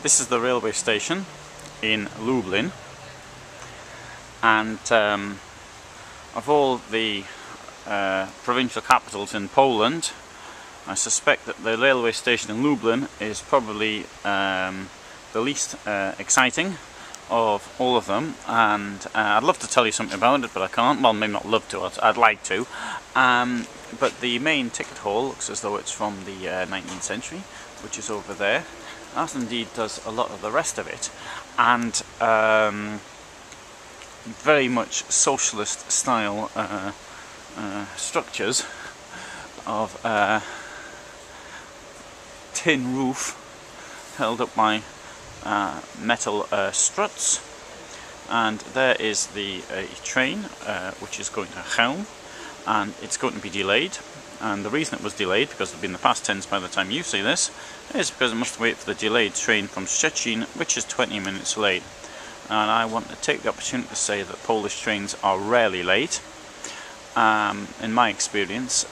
This is the railway station in Lublin, and of all the provincial capitals in Poland, I suspect that the railway station in Lublin is probably the least exciting of all of them, and I'd love to tell you something about it, but I can't. Well, maybe not love to, I'd like to. But the main ticket hall looks as though it's from the 19th century, which is over there, as indeed does a lot of the rest of it, and very much socialist style structures of tin roof held up by metal struts. And there is the train which is going to Heath, and it's going to be delayed. And the reason it was delayed, because it'll be in the past tense by the time you see this, is because it must wait for the delayed train from Szczecin, which is 20 minutes late. And I want to take the opportunity to say that Polish trains are rarely late. In my experience,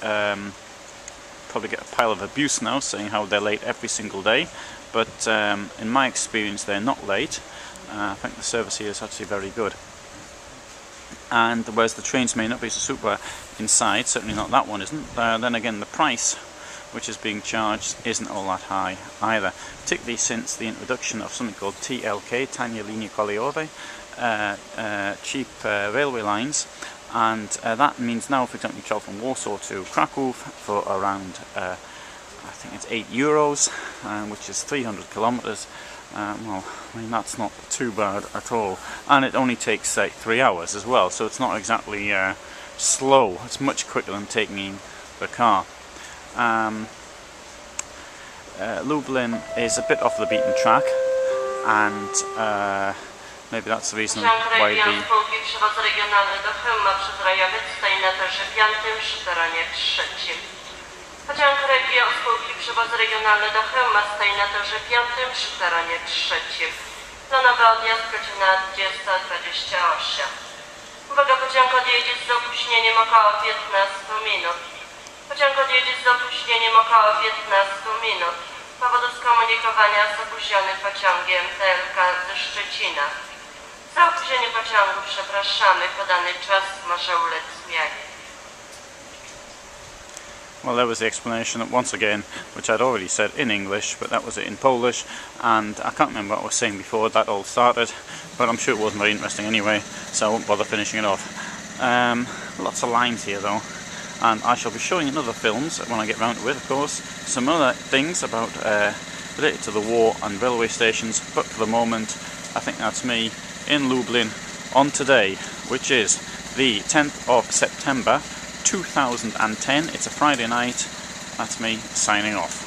probably get a pile of abuse now saying how they're late every single day, but in my experience they're not late. I think the service here is actually very good. And whereas the trains may not be so super inside, certainly not that one isn't, then again the price which is being charged isn't all that high either, particularly since the introduction of something called TLK, Tanie Linie Kolejowe, cheap railway lines. And that means now, for example, you travel from Warsaw to Krakow for around, I think it's €8, which is 300 kilometers. Well, I mean, that's not too bad at all. And it only takes like 3 hours as well, so it's not exactly slow. It's much quicker than taking the car. Lublin is a bit off the beaten track, and maybe that's the reason why the Pociąg Regio spółki Przewozy Regionalne do Chełma stoi na torze 5 przy peronie 3. Planowy odjazd godzina 20:28. Uwaga, pociąg odjedzie z opóźnieniem około 15 minut. Pociąg odjedzie z opóźnieniem około 15 minut. Z powodu skomunikowania z opóźnionym pociągiem TLK ze Szczecina. Za opóźnienie pociągu przepraszamy, podany czas może ulec zmianie. Well, there was the explanation once again, which I'd already said in English, but that was it in Polish, and I can't remember what I was saying before that all started, but I'm sure it wasn't very interesting anyway, so I won't bother finishing it off. Lots of lines here though, and I shall be showing in other films when I get round to it, of course, some other things about related to the war and railway stations, but for the moment I think that's me in Lublin on today, which is the 10th of September 2010. It's a Friday night. That's me signing off.